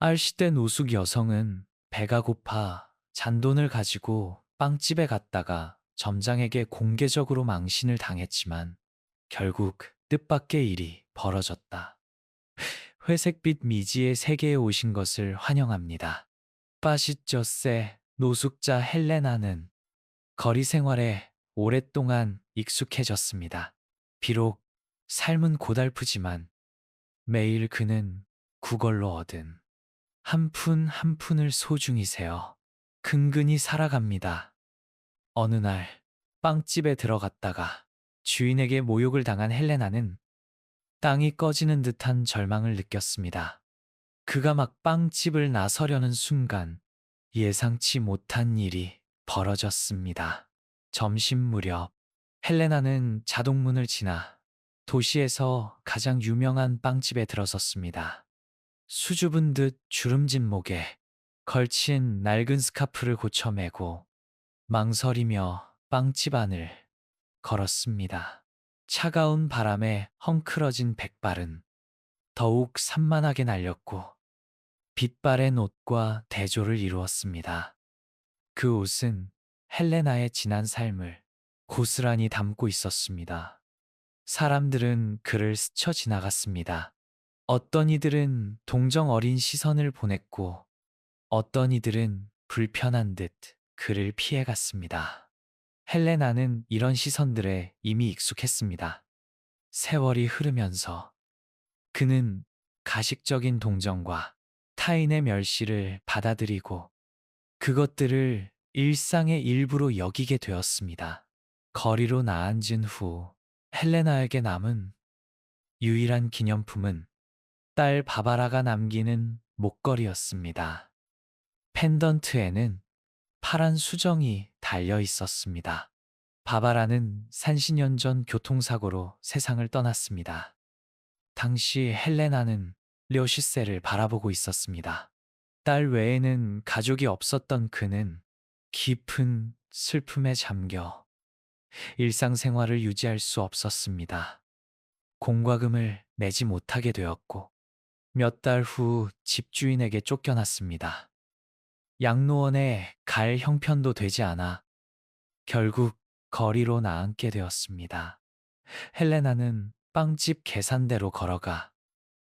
알시된 노숙 여성은 배가 고파 잔돈을 가지고 빵집에 갔다가 점장에게 공개적으로 망신을 당했지만 결국 뜻밖의 일이 벌어졌다. 회색빛 미지의 세계에 오신 것을 환영합니다. 빠시쩌세 노숙자 헬레나는 거리 생활에 오랫동안 익숙해졌습니다. 비록 삶은 고달프지만 매일 그는 구걸로 얻은 한 푼 한 푼을 소중히 세어 근근히 살아갑니다. 어느 날 빵집에 들어갔다가 주인에게 모욕을 당한 헬레나는 땅이 꺼지는 듯한 절망을 느꼈습니다. 그가 막 빵집을 나서려는 순간 예상치 못한 일이 벌어졌습니다. 점심 무렵 헬레나는 자동문을 지나 도시에서 가장 유명한 빵집에 들어섰습니다. 수줍은 듯 주름진 목에 걸친 낡은 스카프를 고쳐 매고 망설이며 빵집 안을 걸었습니다. 차가운 바람에 헝클어진 백발은 더욱 산만하게 날렸고 빛바랜 옷과 대조를 이루었습니다. 그 옷은 헬레나의 지난 삶을 고스란히 담고 있었습니다. 사람들은 그를 스쳐 지나갔습니다. 어떤 이들은 동정 어린 시선을 보냈고 어떤 이들은 불편한 듯 그를 피해갔습니다. 헬레나는 이런 시선들에 이미 익숙했습니다. 세월이 흐르면서 그는 가식적인 동정과 타인의 멸시를 받아들이고 그것들을 일상의 일부로 여기게 되었습니다. 거리로 나앉은 후 헬레나에게 남은 유일한 기념품은 딸 바바라가 남기는 목걸이였습니다. 펜던트에는 파란 수정이 달려 있었습니다. 바바라는 산신연전 교통사고로 세상을 떠났습니다. 당시 헬레나는 료시세를 바라보고 있었습니다. 딸 외에는 가족이 없었던 그는 깊은 슬픔에 잠겨 일상생활을 유지할 수 없었습니다. 공과금을 내지 못하게 되었고 몇 달 후 집주인에게 쫓겨났습니다. 양로원에 갈 형편도 되지 않아 결국 거리로 나앉게 되었습니다. 헬레나는 빵집 계산대로 걸어가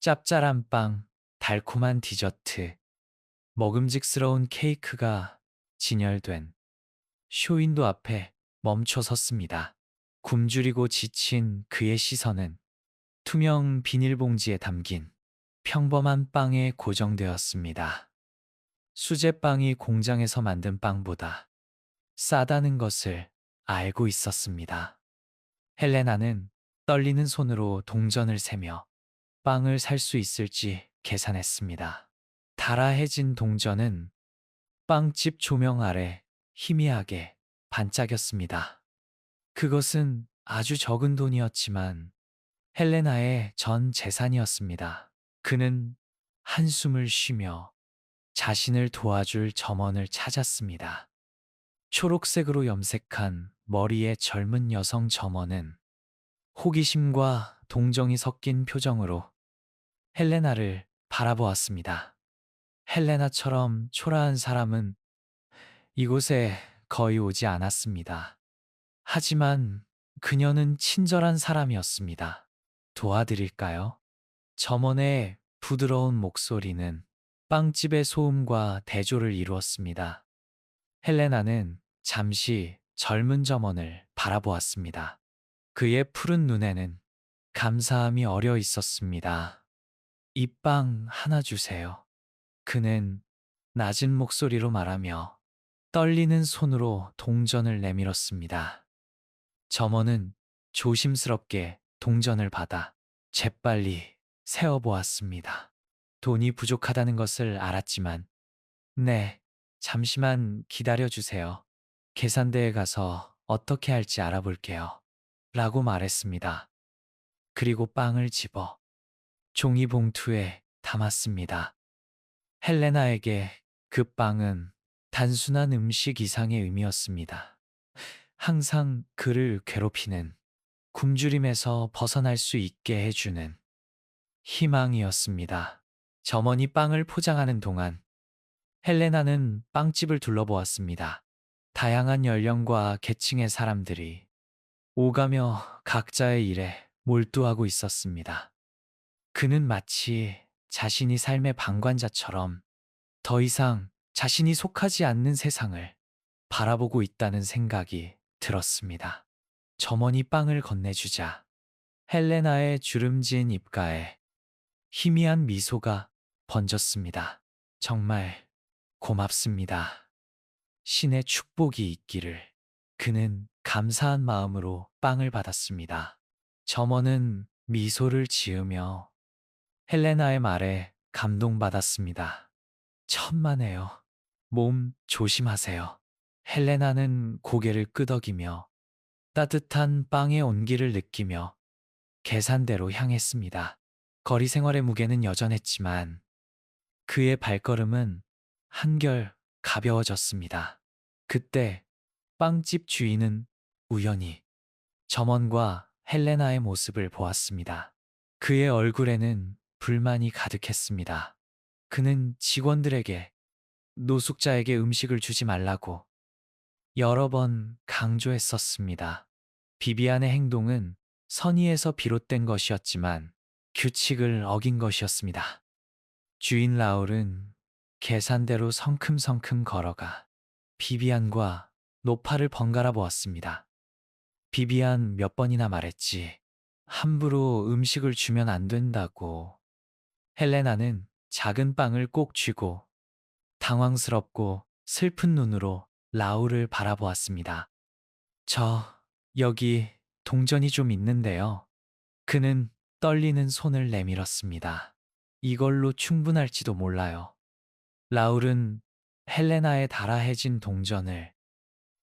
짭짤한 빵, 달콤한 디저트, 먹음직스러운 케이크가 진열된 쇼윈도 앞에 멈춰 섰습니다. 굶주리고 지친 그의 시선은 투명 비닐봉지에 담긴 평범한 빵에 고정되었습니다. 수제빵이 공장에서 만든 빵보다 싸다는 것을 알고 있었습니다. 헬레나는 떨리는 손으로 동전을 세며 빵을 살 수 있을지 계산했습니다. 달아해진 동전은 빵집 조명 아래 희미하게 반짝였습니다. 그것은 아주 적은 돈이었지만 헬레나의 전 재산이었습니다. 그는 한숨을 쉬며 자신을 도와줄 점원을 찾았습니다. 초록색으로 염색한 머리의 젊은 여성 점원은 호기심과 동정이 섞인 표정으로 헬레나를 바라보았습니다. 헬레나처럼 초라한 사람은 이곳에 거의 오지 않았습니다. 하지만 그녀는 친절한 사람이었습니다. 도와드릴까요? 점원의 부드러운 목소리는 빵집의 소음과 대조를 이루었습니다. 헬레나는 잠시 젊은 점원을 바라보았습니다. 그의 푸른 눈에는 감사함이 어려 있었습니다. 이 빵 하나 주세요. 그는 낮은 목소리로 말하며 떨리는 손으로 동전을 내밀었습니다. 점원은 조심스럽게 동전을 받아 재빨리 세어보았습니다. 돈이 부족하다는 것을 알았지만, 네, 잠시만 기다려 주세요. 계산대에 가서 어떻게 할지 알아볼게요. 라고 말했습니다. 그리고 빵을 집어 종이봉투에 담았습니다. 헬레나에게 그 빵은 단순한 음식 이상의 의미였습니다. 항상 그를 괴롭히는 굶주림에서 벗어날 수 있게 해주는 희망이었습니다. 점원이 빵을 포장하는 동안 헬레나는 빵집을 둘러보았습니다. 다양한 연령과 계층의 사람들이 오가며 각자의 일에 몰두하고 있었습니다. 그는 마치 자신이 삶의 방관자처럼 더 이상 자신이 속하지 않는 세상을 바라보고 있다는 생각이 들었습니다. 점원이 빵을 건네주자 헬레나의 주름진 입가에 희미한 미소가 번졌습니다. 정말 고맙습니다. 신의 축복이 있기를. 그는 감사한 마음으로 빵을 받았습니다. 점원은 미소를 지으며 헬레나의 말에 감동받았습니다. 천만에요. 몸 조심하세요. 헬레나는 고개를 끄덕이며 따뜻한 빵의 온기를 느끼며 계산대로 향했습니다. 거리 생활의 무게는 여전했지만 그의 발걸음은 한결 가벼워졌습니다. 그때 빵집 주인은 우연히 점원과 헬레나의 모습을 보았습니다. 그의 얼굴에는 불만이 가득했습니다. 그는 직원들에게 노숙자에게 음식을 주지 말라고 여러 번 강조했었습니다. 비비안의 행동은 선의에서 비롯된 것이었지만 규칙을 어긴 것이었습니다. 주인 라울은 계산대로 성큼성큼 걸어가 비비안과 노파를 번갈아 보았습니다. 비비안 몇 번이나 말했지. 함부로 음식을 주면 안 된다고. 헬레나는 작은 빵을 꼭 쥐고 당황스럽고 슬픈 눈으로 라울을 바라보았습니다. 여기 동전이 좀 있는데요. 그는 떨리는 손을 내밀었습니다. 이걸로 충분할지도 몰라요. 라울은 헬레나의 달아해진 동전을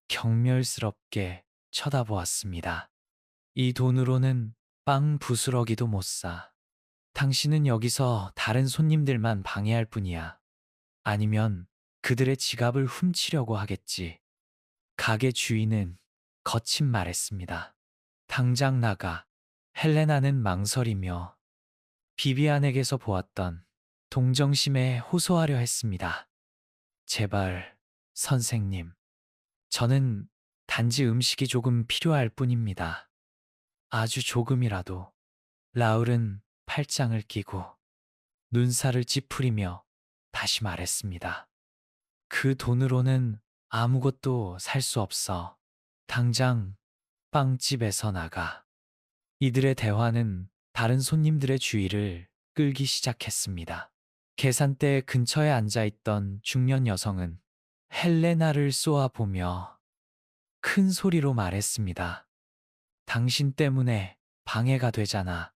경멸스럽게 쳐다보았습니다. 이 돈으로는 빵 부스러기도 못 사. 당신은 여기서 다른 손님들만 방해할 뿐이야. 아니면 그들의 지갑을 훔치려고 하겠지. 가게 주인은 거친 말했습니다. 당장 나가. 헬레나는 망설이며 비비안에게서 보았던 동정심에 호소하려 했습니다. 제발, 선생님. 저는 단지 음식이 조금 필요할 뿐입니다. 아주 조금이라도. 라울은 팔짱을 끼고 눈살을 찌푸리며 다시 말했습니다. 그 돈으로는 아무것도 살 수 없어. 당장 빵집에서 나가. 이들의 대화는 다른 손님들의 주의를 끌기 시작했습니다. 계산대 근처에 앉아있던 중년 여성은 헬레나를 쏘아보며 큰 소리로 말했습니다. 당신 때문에 방해가 되잖아.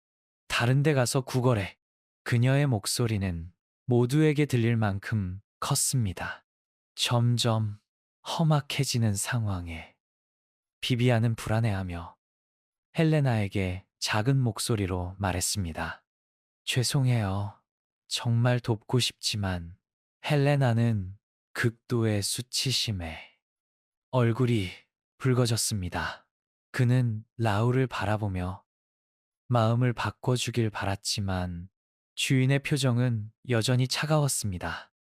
다른 데 가서 구걸해. 그녀의 목소리는 모두에게 들릴 만큼 컸습니다. 점점 험악해지는 상황에 비비안은 불안해하며 헬레나에게 작은 목소리로 말했습니다. 죄송해요. 정말 돕고 싶지만. 헬레나는 극도의 수치심에 얼굴이 붉어졌습니다. 그는 라울을 바라보며 마음을 바꿔주길 바랐지만 주인의 표정은 여전히 차가웠습니다.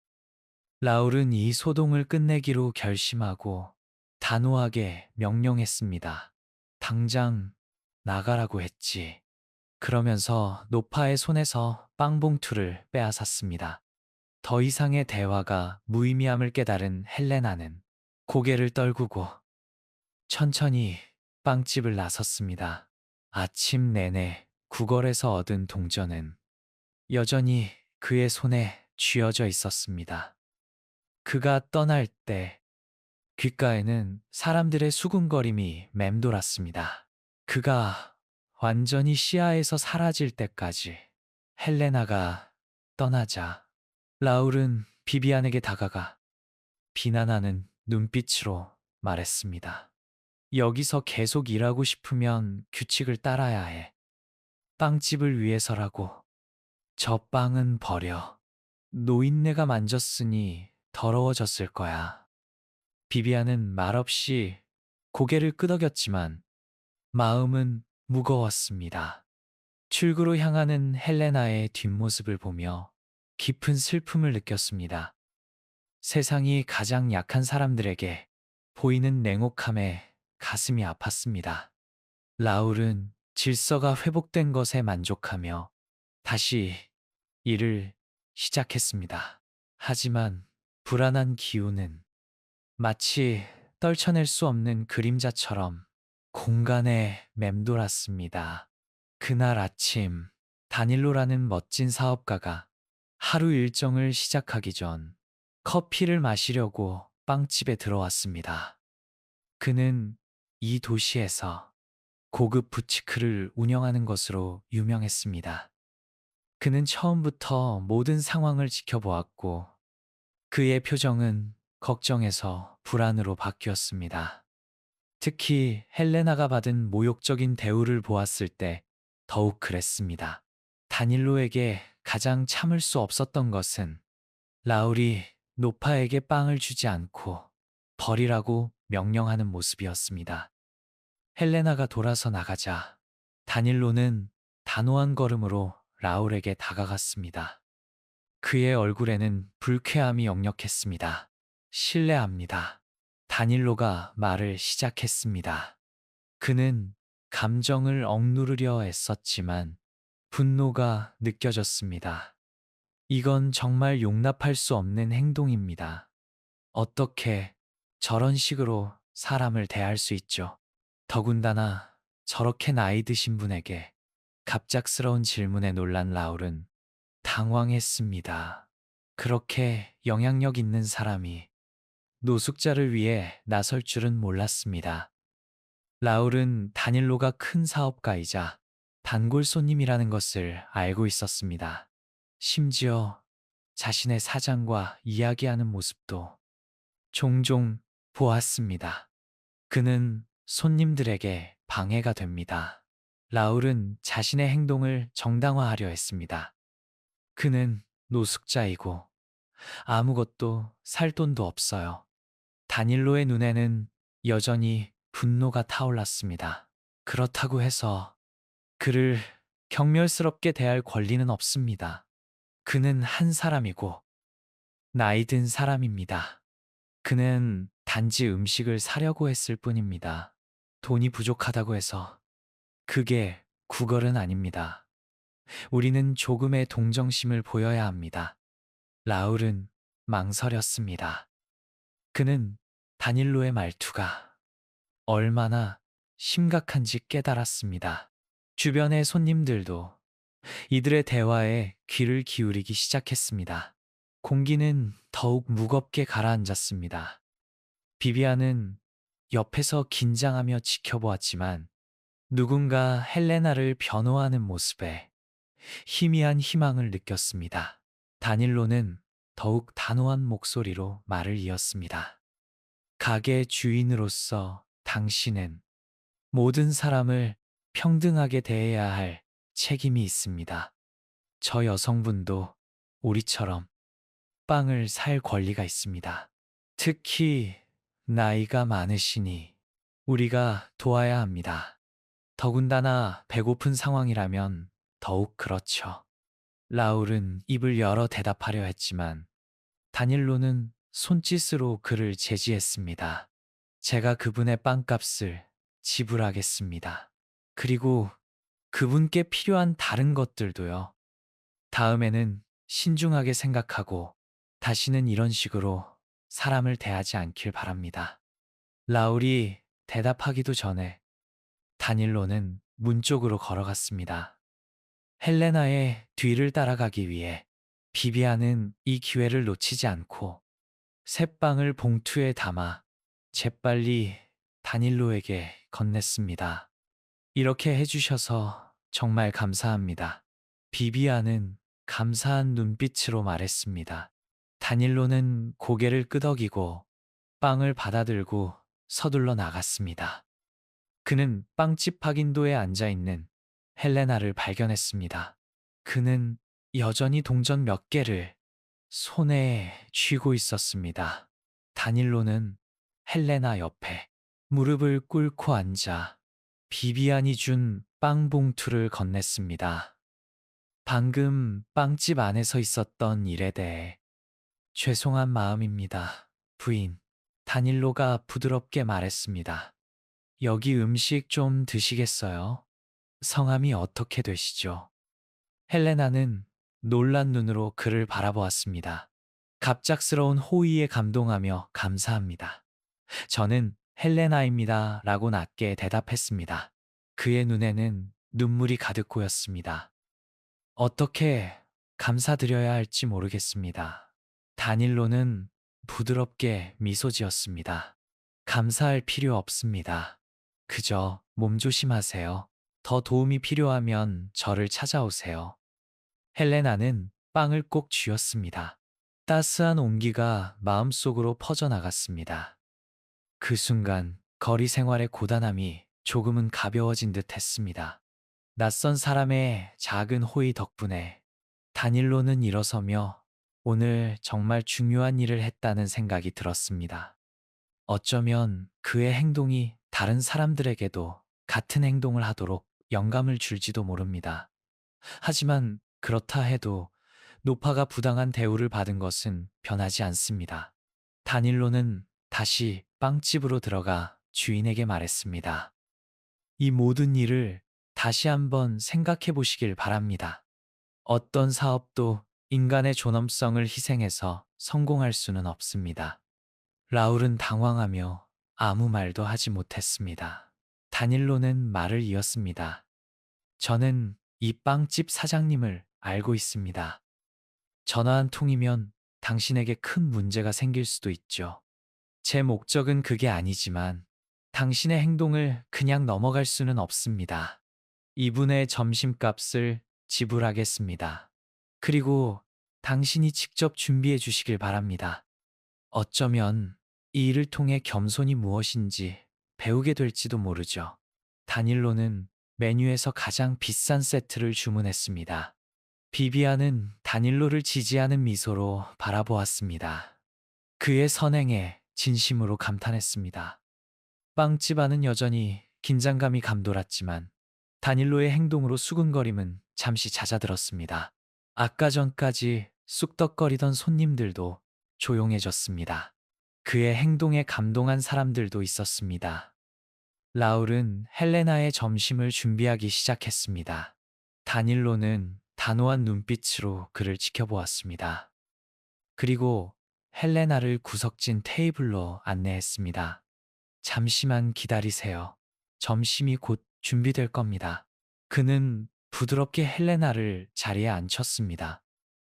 라울은 이 소동을 끝내기로 결심하고 단호하게 명령했습니다. 당장 나가라고 했지. 그러면서 노파의 손에서 빵봉투를 빼앗았습니다. 더 이상의 대화가 무의미함을 깨달은 헬레나는 고개를 떨구고 천천히 빵집을 나섰습니다. 아침 내내 구걸에서 얻은 동전은 여전히 그의 손에 쥐어져 있었습니다. 그가 떠날 때 귓가에는 사람들의 수군거림이 맴돌았습니다. 그가 완전히 시야에서 사라질 때까지. 헬레나가 떠나자 라울은 비비안에게 다가가 비난하는 눈빛으로 말했습니다. 여기서 계속 일하고 싶으면 규칙을 따라야 해. 빵집을 위해서라고. 저 빵은 버려. 노인네가 만졌으니 더러워졌을 거야. 비비안은 말없이 고개를 끄덕였지만 마음은 무거웠습니다. 출구로 향하는 헬레나의 뒷모습을 보며 깊은 슬픔을 느꼈습니다. 세상이 가장 약한 사람들에게 보이는 냉혹함에 가슴이 아팠습니다. 라울은 질서가 회복된 것에 만족하며 다시 일을 시작했습니다. 하지만 불안한 기운은 마치 떨쳐낼 수 없는 그림자처럼 공간에 맴돌았습니다. 그날 아침, 다닐로라는 멋진 사업가가 하루 일정을 시작하기 전 커피를 마시려고 빵집에 들어왔습니다. 그는 이 도시에서 고급 부티크를 운영하는 것으로 유명했습니다. 그는 처음부터 모든 상황을 지켜보았고 그의 표정은 걱정에서 불안으로 바뀌었습니다. 특히 헬레나가 받은 모욕적인 대우를 보았을 때 더욱 그랬습니다. 다닐로에게 가장 참을 수 없었던 것은 라울이 노파에게 빵을 주지 않고 버리라고 명령하는 모습이었습니다. 헬레나가 돌아서 나가자 다닐로는 단호한 걸음으로 라울에게 다가갔습니다. 그의 얼굴에는 불쾌함이 역력했습니다. 실례합니다. 다닐로가 말을 시작했습니다. 그는 감정을 억누르려 애썼지만 분노가 느껴졌습니다. 이건 정말 용납할 수 없는 행동입니다. 어떻게 저런 식으로 사람을 대할 수 있죠? 더군다나 저렇게 나이 드신 분에게 갑작스러운 질문에 놀란 라울은 당황했습니다. 그렇게 영향력 있는 사람이 노숙자를 위해 나설 줄은 몰랐습니다. 라울은 다닐로가 큰 사업가이자 단골 손님이라는 것을 알고 있었습니다. 심지어 자신의 사장과 이야기하는 모습도 종종 보았습니다. 그는 손님들에게 방해가 됩니다. 라울은 자신의 행동을 정당화하려 했습니다. 그는 노숙자이고 아무것도 살 돈도 없어요. 다닐로의 눈에는 여전히 분노가 타올랐습니다. 그렇다고 해서 그를 경멸스럽게 대할 권리는 없습니다. 그는 한 사람이고 나이 든 사람입니다. 그는 단지 음식을 사려고 했을 뿐입니다. 돈이 부족하다고 해서 그게 구걸은 아닙니다. 우리는 조금의 동정심을 보여야 합니다. 라울은 망설였습니다. 그는 다닐로의 말투가 얼마나 심각한지 깨달았습니다. 주변의 손님들도 이들의 대화에 귀를 기울이기 시작했습니다. 공기는 더욱 무겁게 가라앉았습니다. 비비안은 옆에서 긴장하며 지켜보았지만 누군가 헬레나를 변호하는 모습에 희미한 희망을 느꼈습니다. 다닐로는 더욱 단호한 목소리로 말을 이었습니다. 가게 주인으로서 당신은 모든 사람을 평등하게 대해야 할 책임이 있습니다. 저 여성분도 우리처럼 빵을 살 권리가 있습니다. 특히 나이가 많으시니 우리가 도와야 합니다. 더군다나 배고픈 상황이라면 더욱 그렇죠. 라울은 입을 열어 대답하려 했지만 다닐로는 손짓으로 그를 제지했습니다. 제가 그분의 빵값을 지불하겠습니다. 그리고 그분께 필요한 다른 것들도요. 다음에는 신중하게 생각하고 다시는 이런 식으로 사람을 대하지 않길 바랍니다. 라울이 대답하기도 전에 다닐로는 문 쪽으로 걸어갔습니다. 헬레나의 뒤를 따라가기 위해 비비안은 이 기회를 놓치지 않고 새빵을 봉투에 담아 재빨리 다닐로에게 건넸습니다. 이렇게 해주셔서 정말 감사합니다. 비비안은 감사한 눈빛으로 말했습니다. 다닐로는 고개를 끄덕이고 빵을 받아들고 서둘러 나갔습니다. 그는 빵집 확인도에 앉아있는 헬레나를 발견했습니다. 그는 여전히 동전 몇 개를 손에 쥐고 있었습니다. 다닐로는 헬레나 옆에 무릎을 꿇고 앉아 비비안이 준 빵 봉투를 건넸습니다. 방금 빵집 안에서 있었던 일에 대해 죄송한 마음입니다, 부인. 다닐로가 부드럽게 말했습니다. 여기 음식 좀 드시겠어요? 성함이 어떻게 되시죠? 헬레나는 놀란 눈으로 그를 바라보았습니다. 갑작스러운 호의에 감동하며 감사합니다. 저는 헬레나입니다. 라고 낮게 대답했습니다. 그의 눈에는 눈물이 가득 고였습니다. 어떻게 감사드려야 할지 모르겠습니다. 다닐로는 부드럽게 미소 지었습니다. 감사할 필요 없습니다. 그저 몸조심하세요. 더 도움이 필요하면 저를 찾아오세요. 헬레나는 빵을 꼭 쥐었습니다. 따스한 온기가 마음속으로 퍼져나갔습니다. 그 순간 거리 생활의 고단함이 조금은 가벼워진 듯 했습니다. 낯선 사람의 작은 호의 덕분에 다닐로는 일어서며 오늘 정말 중요한 일을 했다는 생각이 들었습니다. 어쩌면 그의 행동이 다른 사람들에게도 같은 행동을 하도록 영감을 줄지도 모릅니다. 하지만 그렇다 해도 노파가 부당한 대우를 받은 것은 변하지 않습니다. 다닐로는 다시 빵집으로 들어가 주인에게 말했습니다. 이 모든 일을 다시 한번 생각해 보시길 바랍니다. 어떤 사업도 인간의 존엄성을 희생해서 성공할 수는 없습니다. 라울은 당황하며 아무 말도 하지 못했습니다. 다닐로는 말을 이었습니다. 저는 이 빵집 사장님을 알고 있습니다. 전화 한 통이면 당신에게 큰 문제가 생길 수도 있죠. 제 목적은 그게 아니지만 당신의 행동을 그냥 넘어갈 수는 없습니다. 이분의 점심값을 지불하겠습니다. 그리고 당신이 직접 준비해 주시길 바랍니다. 어쩌면 이 일을 통해 겸손이 무엇인지 배우게 될지도 모르죠. 다닐로는 메뉴에서 가장 비싼 세트를 주문했습니다. 비비안은 다닐로를 지지하는 미소로 바라보았습니다. 그의 선행에 진심으로 감탄했습니다. 빵집 안은 여전히 긴장감이 감돌았지만 다닐로의 행동으로 수군거림은 잠시 잦아들었습니다. 아까 전까지 쑥덕거리던 손님들도 조용해졌습니다. 그의 행동에 감동한 사람들도 있었습니다. 라울은 헬레나의 점심을 준비하기 시작했습니다. 다닐로는 단호한 눈빛으로 그를 지켜보았습니다. 그리고 헬레나를 구석진 테이블로 안내했습니다. 잠시만 기다리세요. 점심이 곧 준비될 겁니다. 그는 부드럽게 헬레나를 자리에 앉혔습니다.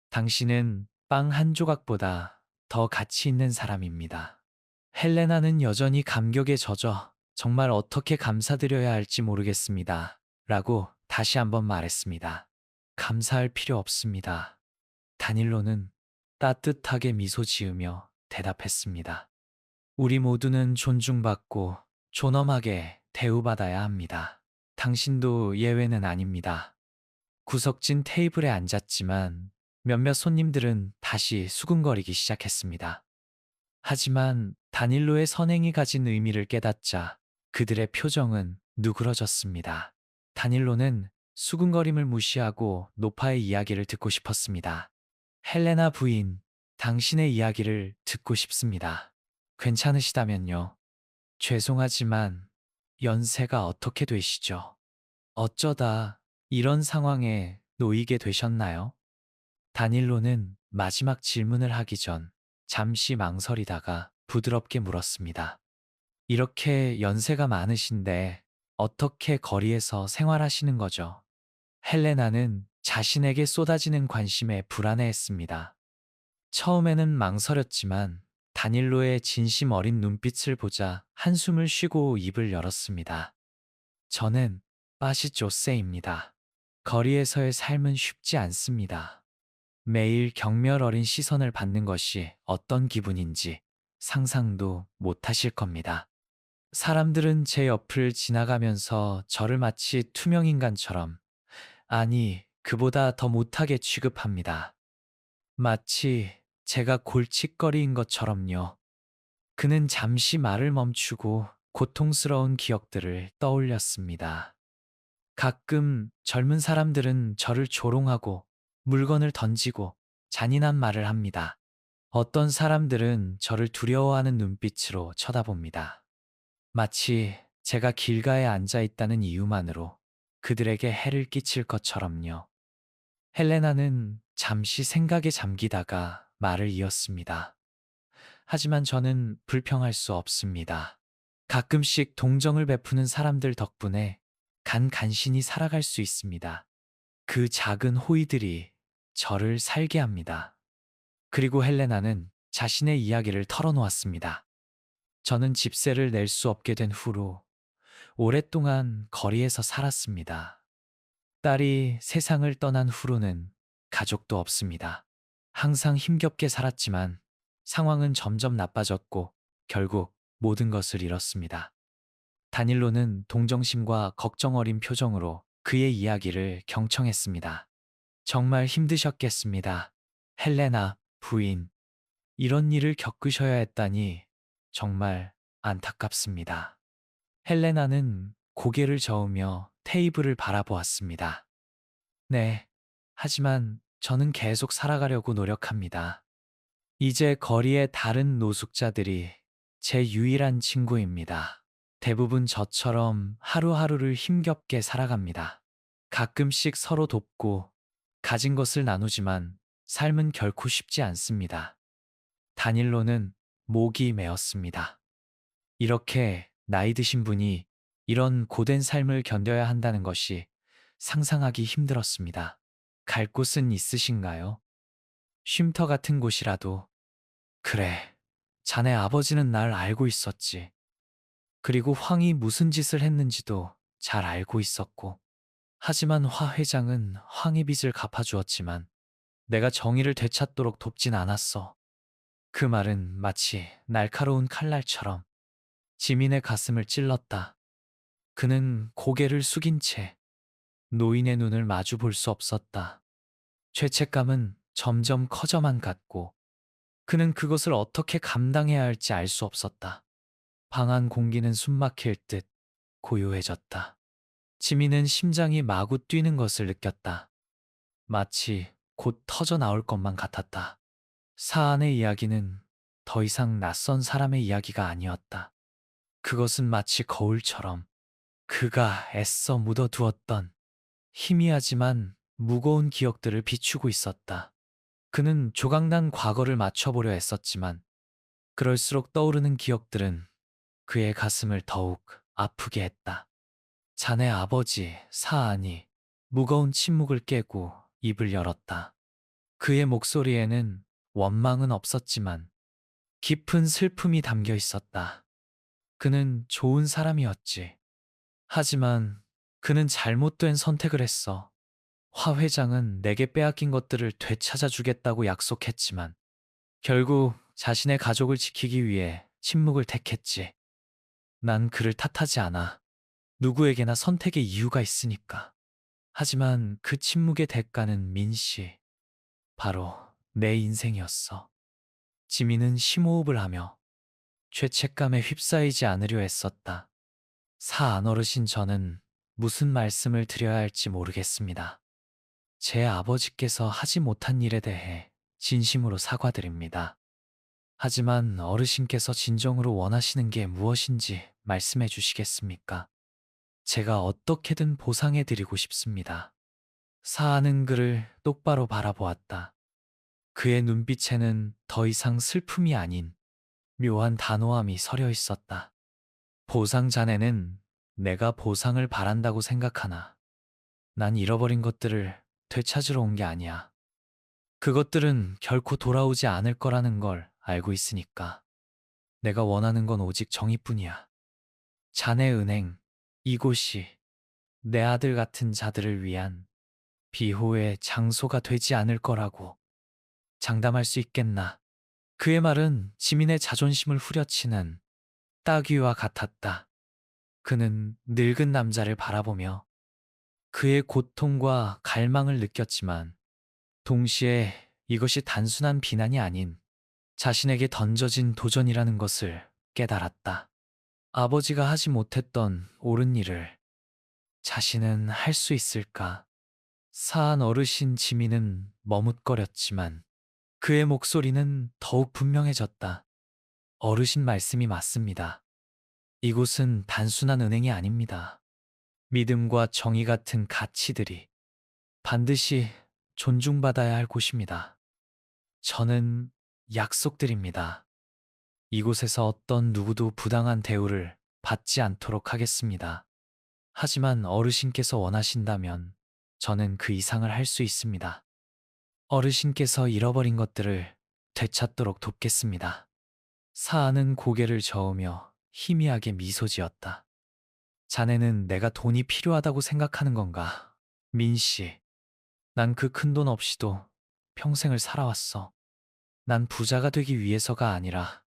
당신은 빵 한 조각보다 더 가치 있는 사람입니다. 헬레나는 여전히 감격에 젖어 정말 어떻게 감사드려야 할지 모르겠습니다. 라고 다시 한번 말했습니다. 감사할 필요 없습니다. 다닐로는 따뜻하게 미소 지으며 대답했습니다. 우리 모두는 존중받고 존엄하게 대우받아야 합니다. 당신도 예외는 아닙니다. 구석진 테이블에 앉았지만 몇몇 손님들은 다시 수군거리기 시작했습니다. 하지만 다닐로의 선행이 가진 의미를 깨닫자 그들의 표정은 누그러졌습니다. 다닐로는 수군거림을 무시하고 노파의 이야기를 듣고 싶었습니다. 헬레나 부인, 당신의 이야기를 듣고 싶습니다. 괜찮으시다면요. 죄송하지만 연세가 어떻게 되시죠? 어쩌다 이런 상황에 놓이게 되셨나요? 다닐로는 마지막 질문을 하기 전 잠시 망설이다가 부드럽게 물었습니다. 이렇게 연세가 많으신데 어떻게 거리에서 생활하시는 거죠? 헬레나는 자신에게 쏟아지는 관심에 불안해했습니다. 처음에는 망설였지만 다닐로의 진심 어린 눈빛을 보자 한숨을 쉬고 입을 열었습니다. 저는 빠시 조세입니다. 거리에서의 삶은 쉽지 않습니다. 매일 경멸 어린 시선을 받는 것이 어떤 기분인지 상상도 못하실 겁니다. 사람들은 제 옆을 지나가면서 저를 마치 투명인간처럼, 아니, 그보다 더 못하게 취급합니다. 마치 제가 골칫거리인 것처럼요. 그는 잠시 말을 멈추고 고통스러운 기억들을 떠올렸습니다. 가끔 젊은 사람들은 저를 조롱하고 물건을 던지고 잔인한 말을 합니다. 어떤 사람들은 저를 두려워하는 눈빛으로 쳐다봅니다. 마치 제가 길가에 앉아 있다는 이유만으로 그들에게 해를 끼칠 것처럼요. 헬레나는 잠시 생각에 잠기다가 말을 이었습니다. 하지만 저는 불평할 수 없습니다. 가끔씩 동정을 베푸는 사람들 덕분에 간간신히 살아갈 수 있습니다. 그 작은 호의들이 저를 살게 합니다. 그리고 헬레나는 자신의 이야기를 털어놓았습니다. 저는 집세를 낼 수 없게 된 후로 오랫동안 거리에서 살았습니다. 딸이 세상을 떠난 후로는 가족도 없습니다. 항상 힘겹게 살았지만 상황은 점점 나빠졌고 결국 모든 것을 잃었습니다. 다닐로는 동정심과 걱정 어린 표정으로 그의 이야기를 경청했습니다. 정말 힘드셨겠습니다. 헬레나, 부인. 이런 일을 겪으셔야 했다니 정말 안타깝습니다. 헬레나는 고개를 저으며 테이블을 바라보았습니다. 네, 하지만 저는 계속 살아가려고 노력합니다. 이제 거리의 다른 노숙자들이 제 유일한 친구입니다. 대부분 저처럼 하루하루를 힘겹게 살아갑니다. 가끔씩 서로 돕고 가진 것을 나누지만 삶은 결코 쉽지 않습니다. 단일로는 목이 메었습니다. 이렇게 나이 드신 분이 이런 고된 삶을 견뎌야 한다는 것이 상상하기 힘들었습니다. 갈 곳은 있으신가요? 쉼터 같은 곳이라도. 그래, 자네 아버지는 날 알고 있었지. 그리고 황이 무슨 짓을 했는지도 잘 알고 있었고. 하지만 화 회장은 황의 빚을 갚아주었지만 내가 정의를 되찾도록 돕진 않았어. 그 말은 마치 날카로운 칼날처럼 지민의 가슴을 찔렀다. 그는 고개를 숙인 채 노인의 눈을 마주 볼 수 없었다. 죄책감은 점점 커져만 갔고 그는 그것을 어떻게 감당해야 할지 알 수 없었다. 방 안 공기는 숨막힐 듯 고요해졌다. 지민은 심장이 마구 뛰는 것을 느꼈다. 마치 곧 터져 나올 것만 같았다. 사안의 이야기는 더 이상 낯선 사람의 이야기가 아니었다. 그것은 마치 거울처럼 그가 애써 묻어두었던 희미하지만 무거운 기억들을 비추고 있었다. 그는 조각난 과거를 맞춰보려 애썼지만 그럴수록 떠오르는 기억들은 그의 가슴을 더욱 아프게 했다. 자네 아버지 사안이 무거운 침묵을 깨고 입을 열었다. 그의 목소리에는 원망은 없었지만 깊은 슬픔이 담겨 있었다. 그는 좋은 사람이었지. 하지만 그는 잘못된 선택을 했어. 화 회장은 내게 빼앗긴 것들을 되찾아 주겠다고 약속했지만 결국 자신의 가족을 지키기 위해 침묵을 택했지. 난 그를 탓하지 않아. 누구에게나 선택의 이유가 있으니까. 하지만 그 침묵의 대가는 민씨. 바로 내 인생이었어. 지민은 심호흡을 하며 죄책감에 휩싸이지 않으려 애썼다. 사안 어르신 저는 무슨 말씀을 드려야 할지 모르겠습니다. 제 아버지께서 하지 못한 일에 대해 진심으로 사과드립니다. 하지만 어르신께서 진정으로 원하시는 게 무엇인지 말씀해 주시겠습니까? 제가 어떻게든 보상해 드리고 싶습니다. 사안은 그를 똑바로 바라보았다. 그의 눈빛에는 더 이상 슬픔이 아닌 묘한 단호함이 서려 있었다. 보상 자네는 내가 보상을 바란다고 생각하나 난 잃어버린 것들을 되찾으러 온 게 아니야. 그것들은 결코 돌아오지 않을 거라는 걸 알고 있으니까. 내가 원하는 건 오직 정의뿐이야. 자네 은행, 이곳이 내 아들 같은 자들을 위한 비호의 장소가 되지 않을 거라고 장담할 수 있겠나. 그의 말은 지민의 자존심을 후려치는 따귀와 같았다. 그는 늙은 남자를 바라보며 그의 고통과 갈망을 느꼈지만 동시에 이것이 단순한 비난이 아닌 자신에게 던져진 도전이라는 것을 깨달았다. 아버지가 하지 못했던 옳은 일을 자신은 할 수 있을까? 사한 어르신 지민은 머뭇거렸지만 그의 목소리는 더욱 분명해졌다. 어르신 말씀이 맞습니다. 이곳은 단순한 은행이 아닙니다. 믿음과 정의 같은 가치들이 반드시 존중받아야 할 곳입니다. 저는 약속드립니다. 이곳에서 어떤 누구도 부당한 대우를 받지 않도록 하겠습니다. 하지만 어르신께서 원하신다면 저는 그 이상을 할 수 있습니다. 어르신께서 잃어버린 것들을 되찾도록 돕겠습니다. 사아는 고개를 저으며 희미하게 미소 지었다. 자네는 내가 돈이 필요하다고 생각하는 건가? 민 씨, 난 그 큰 돈 없이도 평생을 살아왔어. 난 부자가 되기 위해서가 아니라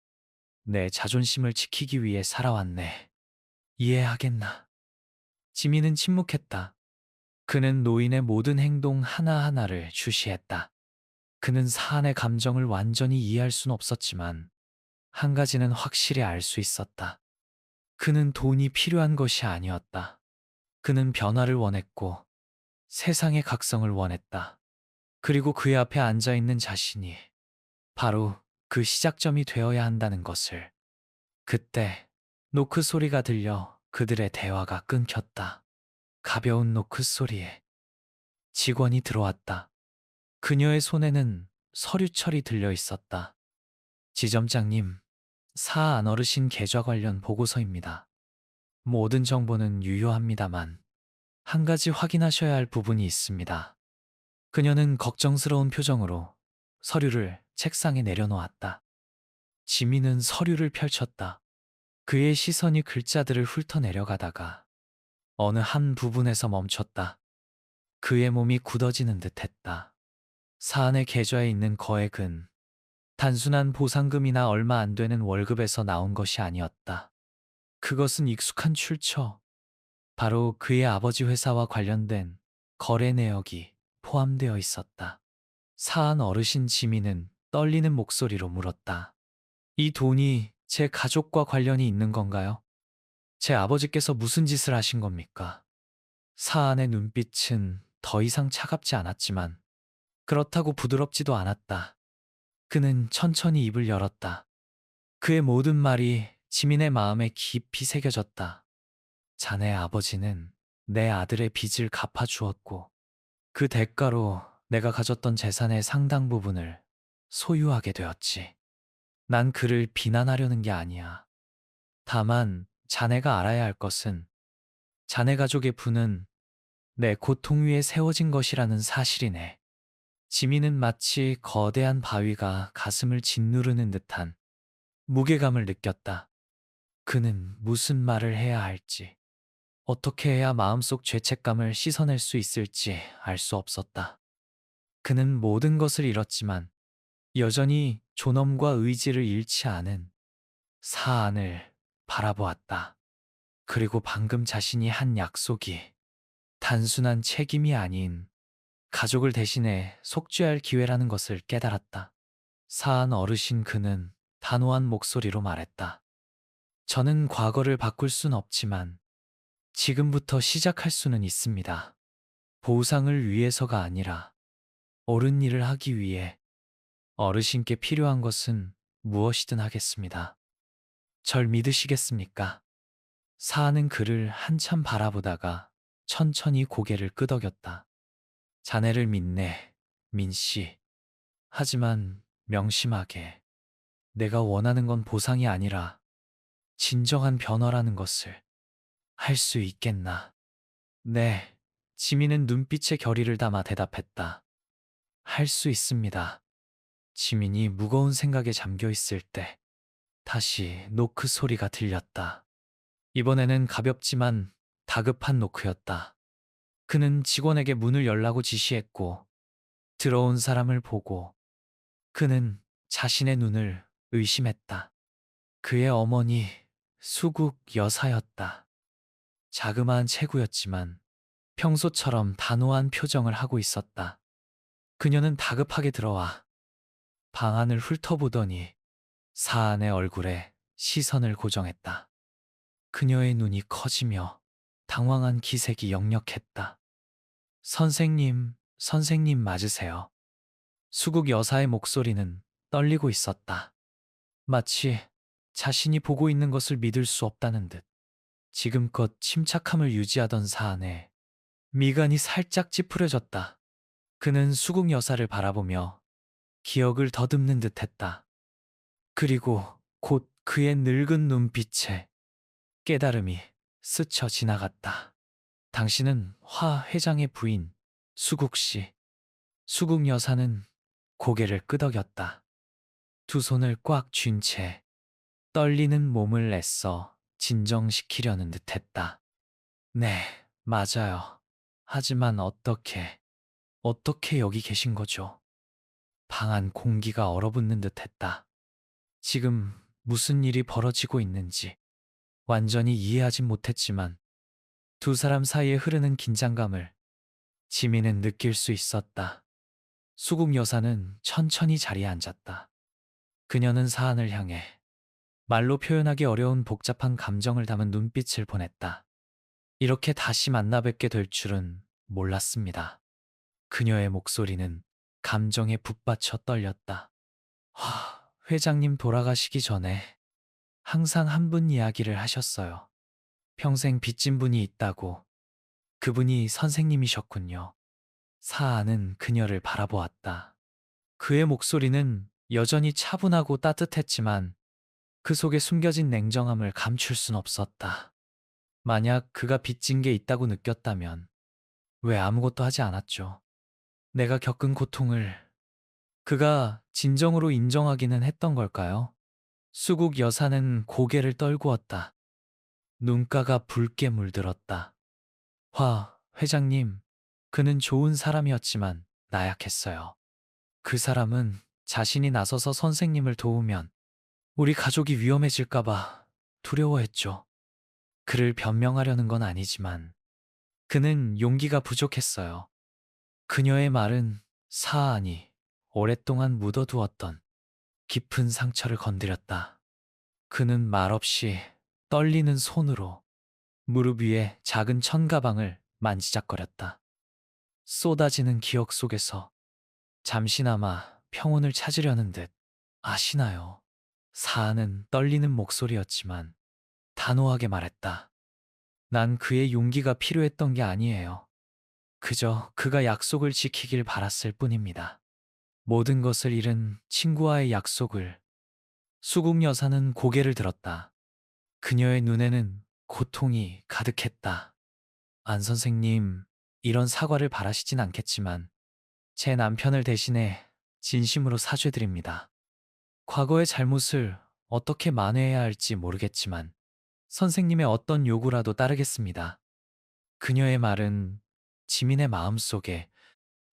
내 자존심을 지키기 위해 살아왔네. 이해하겠나? 지민은 침묵했다. 그는 노인의 모든 행동 하나하나를 주시했다. 그는 사안의 감정을 완전히 이해할 순 없었지만 한 가지는 확실히 알 수 있었다. 그는 돈이 필요한 것이 아니었다. 그는 변화를 원했고 세상의 각성을 원했다. 그리고 그의 앞에 앉아 있는 자신이 바로 그 시작점이 되어야 한다는 것을. 그때 노크 소리가 들려 그들의 대화가 끊겼다. 가벼운 노크 소리에 직원이 들어왔다. 그녀의 손에는 서류철이 들려 있었다. 지점장님, 사안 어르신 계좌 관련 보고서입니다. 모든 정보는 유효합니다만 한 가지 확인하셔야 할 부분이 있습니다. 그녀는 걱정스러운 표정으로 서류를 책상에 내려놓았다. 지민은 서류를 펼쳤다. 그의 시선이 글자들을 훑어내려가다가 어느 한 부분에서 멈췄다. 그의 몸이 굳어지는 듯했다. 사안의 계좌에 있는 거액은 단순한 보상금이나 얼마 안 되는 월급에서 나온 것이 아니었다. 그것은 익숙한 출처, 바로 그의 아버지 회사와 관련된 거래 내역이 포함되어 있었다. 사안 어르신 지민은 떨리는 목소리로 물었다. 이 돈이 제 가족과 관련이 있는 건가요? 제 아버지께서 무슨 짓을 하신 겁니까? 사안의 눈빛은 더 이상 차갑지 않았지만 그렇다고 부드럽지도 않았다. 그는 천천히 입을 열었다. 그의 모든 말이 지민의 마음에 깊이 새겨졌다. 자네 아버지는 내 아들의 빚을 갚아주었고 그 대가로 내가 가졌던 재산의 상당 부분을 소유하게 되었지. 난 그를 비난하려는 게 아니야. 다만 자네가 알아야 할 것은 자네 가족의 분은 내 고통 위에 세워진 것이라는 사실이네. 지민은 마치 거대한 바위가 가슴을 짓누르는 듯한 무게감을 느꼈다. 그는 무슨 말을 해야 할지, 어떻게 해야 마음속 죄책감을 씻어낼 수 있을지 알 수 없었다. 그는 모든 것을 잃었지만 여전히 존엄과 의지를 잃지 않은 사안을 바라보았다. 그리고 방금 자신이 한 약속이 단순한 책임이 아닌 가족을 대신해 속죄할 기회라는 것을 깨달았다. 사안 어르신 그는 단호한 목소리로 말했다. 저는 과거를 바꿀 순 없지만 지금부터 시작할 수는 있습니다. 보상을 위해서가 아니라 옳은 일을 하기 위해 어르신께 필요한 것은 무엇이든 하겠습니다. 절 믿으시겠습니까? 사안은 그를 한참 바라보다가 천천히 고개를 끄덕였다. 자네를 믿네, 민씨. 하지만 명심하게, 내가 원하는 건 보상이 아니라 진정한 변화라는 것을 할 수 있겠나? 네, 지민은 눈빛에 결의를 담아 대답했다. 할 수 있습니다. 지민이 무거운 생각에 잠겨 있을 때 다시 노크 소리가 들렸다. 이번에는 가볍지만 다급한 노크였다. 그는 직원에게 문을 열라고 지시했고 들어온 사람을 보고 그는 자신의 눈을 의심했다. 그의 어머니 수국 여사였다. 자그마한 체구였지만 평소처럼 단호한 표정을 하고 있었다. 그녀는 다급하게 들어와 방안을 훑어보더니 사안의 얼굴에 시선을 고정했다. 그녀의 눈이 커지며 당황한 기색이 역력했다. 선생님, 선생님 맞으세요? 수국 여사의 목소리는 떨리고 있었다. 마치 자신이 보고 있는 것을 믿을 수 없다는 듯. 지금껏 침착함을 유지하던 사안에 미간이 살짝 찌푸려졌다. 그는 수국 여사를 바라보며 기억을 더듬는 듯 했다. 그리고 곧 그의 늙은 눈빛에 깨달음이 스쳐 지나갔다. 당신은 화 회장의 부인 수국 씨. 수국 여사는 고개를 끄덕였다. 두 손을 꽉 쥔 채 떨리는 몸을 애써 진정시키려는 듯 했다. 네, 맞아요. 하지만 어떻게 여기 계신 거죠? 방 안 공기가 얼어붙는 듯 했다. 지금 무슨 일이 벌어지고 있는지 완전히 이해하진 못했지만 두 사람 사이에 흐르는 긴장감을 지민은 느낄 수 있었다. 수국 여사는 천천히 자리에 앉았다. 그녀는 사안을 향해 말로 표현하기 어려운 복잡한 감정을 담은 눈빛을 보냈다. 이렇게 다시 만나 뵙게 될 줄은 몰랐습니다. 그녀의 목소리는 감정에 북받쳐 떨렸다. 회장님 돌아가시기 전에 항상 한 분 이야기를 하셨어요. 평생 빚진 분이 있다고. 그분이 선생님이셨군요. 사아는 그녀를 바라보았다. 그의 목소리는 여전히 차분하고 따뜻했지만 그 속에 숨겨진 냉정함을 감출 순 없었다. 만약 그가 빚진 게 있다고 느꼈다면 왜 아무것도 하지 않았죠? 내가 겪은 고통을 그가 진정으로 인정하기는 했던 걸까요? 수국 여사는 고개를 떨구었다. 눈가가 붉게 물들었다. 회장님, 그는 좋은 사람이었지만 나약했어요. 그 사람은 자신이 나서서 선생님을 도우면 우리 가족이 위험해질까봐 두려워했죠. 그를 변명하려는 건 아니지만 그는 용기가 부족했어요. 그녀의 말은 사안이 오랫동안 묻어두었던 깊은 상처를 건드렸다. 그는 말없이 떨리는 손으로 무릎 위에 작은 천가방을 만지작거렸다. 쏟아지는 기억 속에서 잠시나마 평온을 찾으려는 듯. 아시나요? 사안은 떨리는 목소리였지만 단호하게 말했다. 난 그의 용기가 필요했던 게 아니에요. 그저 그가 약속을 지키길 바랐을 뿐입니다. 모든 것을 잃은 친구와의 약속을. 수국 여사는 고개를 들었다. 그녀의 눈에는 고통이 가득했다. 안 선생님, 이런 사과를 바라시진 않겠지만 제 남편을 대신해 진심으로 사죄드립니다. 과거의 잘못을 어떻게 만회해야 할지 모르겠지만 선생님의 어떤 요구라도 따르겠습니다. 그녀의 말은 지민의 마음속에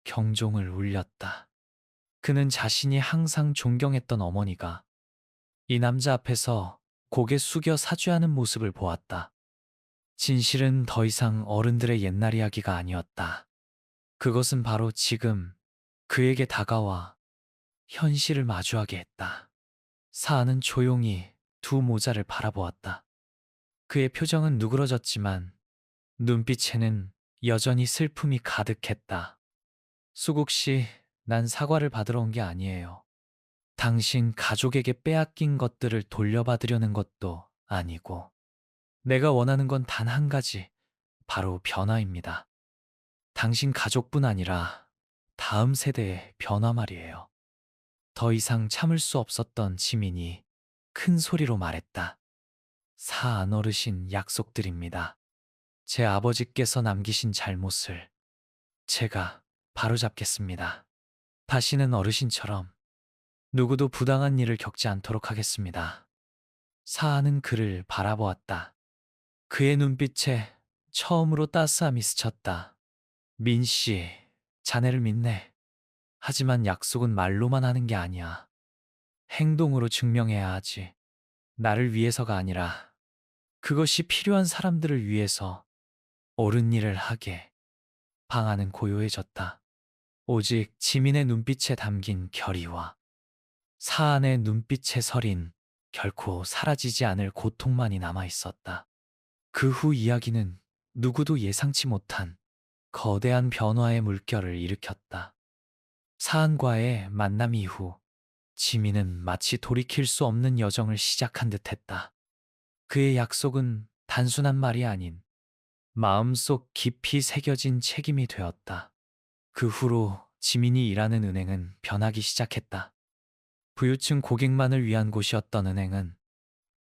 경종을 울렸다. 그는 자신이 항상 존경했던 어머니가 이 남자 앞에서 고개 숙여 사죄하는 모습을 보았다. 진실은 더 이상 어른들의 옛날 이야기가 아니었다. 그것은 바로 지금 그에게 다가와 현실을 마주하게 했다. 사안은 조용히 두 모자를 바라보았다. 그의 표정은 누그러졌지만 눈빛에는 여전히 슬픔이 가득했다. 수국 씨, 난 사과를 받으러 온 게 아니에요. 당신 가족에게 빼앗긴 것들을 돌려받으려는 것도 아니고, 내가 원하는 건 단 한 가지, 바로 변화입니다. 당신 가족뿐 아니라 다음 세대의 변화 말이에요. 더 이상 참을 수 없었던 지민이 큰 소리로 말했다. 사안 어르신 약속드립니다. 제 아버지께서 남기신 잘못을 제가 바로잡겠습니다. 다시는 어르신처럼 누구도 부당한 일을 겪지 않도록 하겠습니다. 사안은 그를 바라보았다. 그의 눈빛에 처음으로 따스함이 스쳤다. 민 씨, 자네를 믿네. 하지만 약속은 말로만 하는 게 아니야. 행동으로 증명해야 하지. 나를 위해서가 아니라 그것이 필요한 사람들을 위해서 옳은 일을 하게. 방안은 고요해졌다. 오직 지민의 눈빛에 담긴 결의와 사안의 눈빛에 서린 결코 사라지지 않을 고통만이 남아 있었다. 그 후 이야기는 누구도 예상치 못한 거대한 변화의 물결을 일으켰다. 사안과의 만남 이후 지민은 마치 돌이킬 수 없는 여정을 시작한 듯했다. 그의 약속은 단순한 말이 아닌 마음속 깊이 새겨진 책임이 되었다. 그 후로 지민이 일하는 은행은 변하기 시작했다. 부유층 고객만을 위한 곳이었던 은행은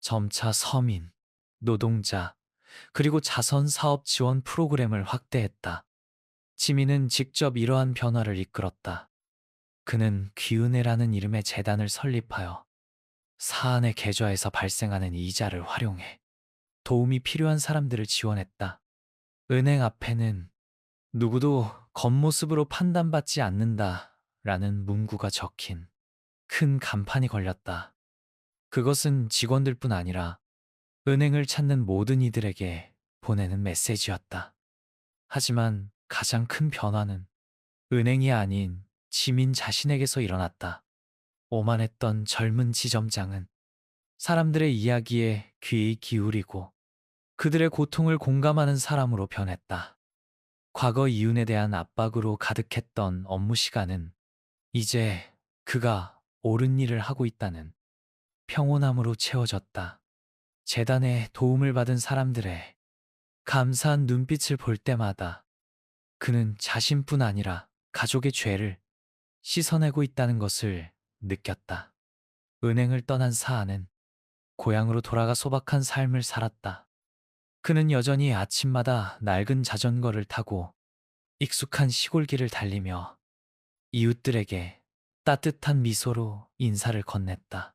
점차 서민, 노동자, 그리고 자선 사업 지원 프로그램을 확대했다. 지민은 직접 이러한 변화를 이끌었다. 그는 귀은혜라는 이름의 재단을 설립하여 사안의 계좌에서 발생하는 이자를 활용해 도움이 필요한 사람들을 지원했다. 은행 앞에는 누구도 겉모습으로 판단받지 않는다 라는 문구가 적힌 큰 간판이 걸렸다. 그것은 직원들뿐 아니라 은행을 찾는 모든 이들에게 보내는 메시지였다. 하지만 가장 큰 변화는 은행이 아닌 지민 자신에게서 일어났다. 오만했던 젊은 지점장은 사람들의 이야기에 귀 기울이고 그들의 고통을 공감하는 사람으로 변했다. 과거 이윤에 대한 압박으로 가득했던 업무 시간은 이제 그가 옳은 일을 하고 있다는 평온함으로 채워졌다. 재단에 도움을 받은 사람들의 감사한 눈빛을 볼 때마다 그는 자신뿐 아니라 가족의 죄를 씻어내고 있다는 것을 느꼈다. 은행을 떠난 사안은 고향으로 돌아가 소박한 삶을 살았다. 그는 여전히 아침마다 낡은 자전거를 타고 익숙한 시골길을 달리며 이웃들에게 따뜻한 미소로 인사를 건넸다.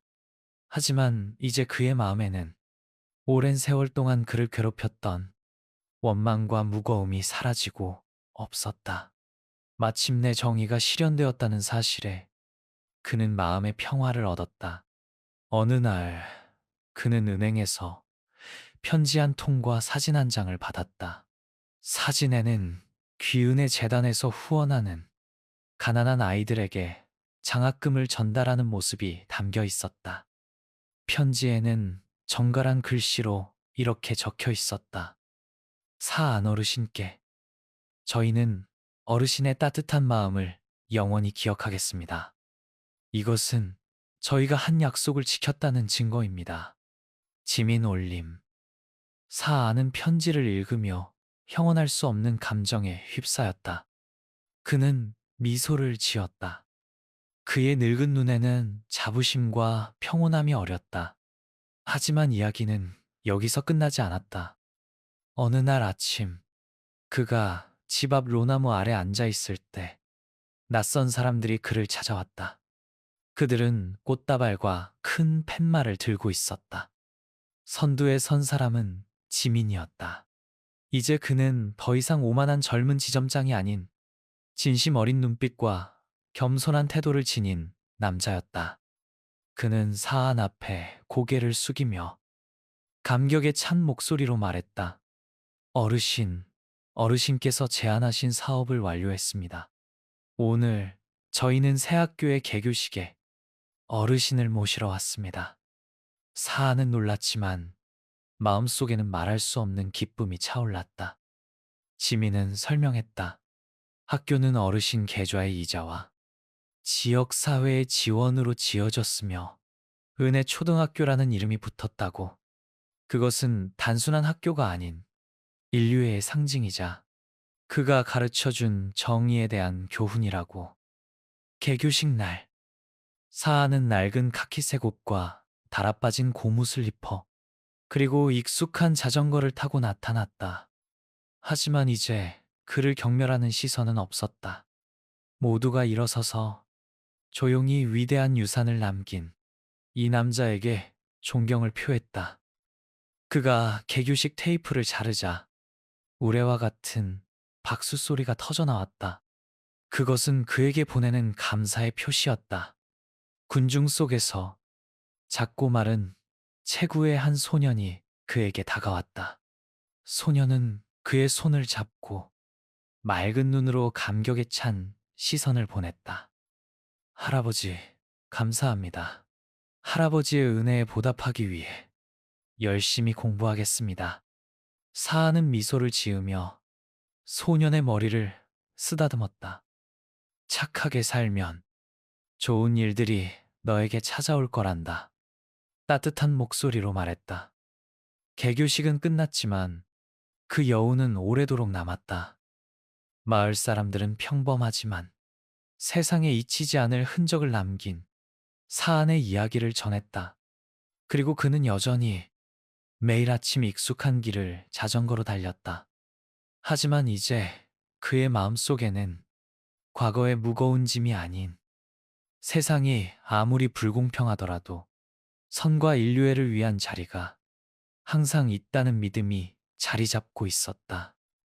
하지만 이제 그의 마음에는 오랜 세월 동안 그를 괴롭혔던 원망과 무거움이 사라지고 없었다. 마침내 정의가 실현되었다는 사실에 그는 마음의 평화를 얻었다. 어느 날 그는 은행에서 편지 한 통과 사진 한 장을 받았다. 사진에는 귀은혜 재단에서 후원하는 가난한 아이들에게 장학금을 전달하는 모습이 담겨 있었다. 편지에는 정갈한 글씨로 이렇게 적혀 있었다. 사안 어르신께 저희는 어르신의 따뜻한 마음을 영원히 기억하겠습니다. 이것은 저희가 한 약속을 지켰다는 증거입니다. 지민 올림. 사안은 편지를 읽으며 형언할 수 없는 감정에 휩싸였다. 그는 미소를 지었다. 그의 늙은 눈에는 자부심과 평온함이 어렸다. 하지만 이야기는 여기서 끝나지 않았다. 어느 날 아침, 그가 집 앞 로나무 아래 앉아 있을 때 낯선 사람들이 그를 찾아왔다. 그들은 꽃다발과 큰 팻말을 들고 있었다. 선두에 선 사람은 지민이었다. 이제 그는 더 이상 오만한 젊은 지점장이 아닌 진심 어린 눈빛과 겸손한 태도를 지닌 남자였다. 그는 사안 앞에 고개를 숙이며 감격에 찬 목소리로 말했다. 어르신, 어르신께서 제안하신 사업을 완료했습니다. 오늘 저희는 새 학교의 개교식에 어르신을 모시러 왔습니다. 사안은 놀랐지만 마음속에는 말할 수 없는 기쁨이 차올랐다. 지민은 설명했다. 학교는 어르신 계좌의 이자와 지역사회의 지원으로 지어졌으며 은혜 초등학교라는 이름이 붙었다고. 그것은 단순한 학교가 아닌 인류의 상징이자 그가 가르쳐준 정의에 대한 교훈이라고. 개교식 날, 사아는 낡은 카키색 옷과 달아빠진 고무 슬리퍼, 그리고 익숙한 자전거를 타고 나타났다. 하지만 이제 그를 경멸하는 시선은 없었다. 모두가 일어서서 조용히 위대한 유산을 남긴 이 남자에게 존경을 표했다. 그가 개교식 테이프를 자르자 우레와 같은 박수 소리가 터져 나왔다. 그것은 그에게 보내는 감사의 표시였다. 군중 속에서 작고 마른 체구의 한 소년이 그에게 다가왔다. 소년은 그의 손을 잡고 맑은 눈으로 감격에 찬 시선을 보냈다. 할아버지, 감사합니다. 할아버지의 은혜에 보답하기 위해 열심히 공부하겠습니다. 사아는 미소를 지으며 소년의 머리를 쓰다듬었다. 착하게 살면 좋은 일들이 너에게 찾아올 거란다. 따뜻한 목소리로 말했다. 개교식은 끝났지만 그 여운은 오래도록 남았다. 마을 사람들은 평범하지만 세상에 잊히지 않을 흔적을 남긴 사안의 이야기를 전했다. 그리고 그는 여전히 매일 아침 익숙한 길을 자전거로 달렸다. 하지만 이제 그의 마음속에는 과거의 무거운 짐이 아닌 세상이 아무리 불공평하더라도 선과 인류애를 위한 자리가 항상 있다는 믿음이 자리 잡고 있었다.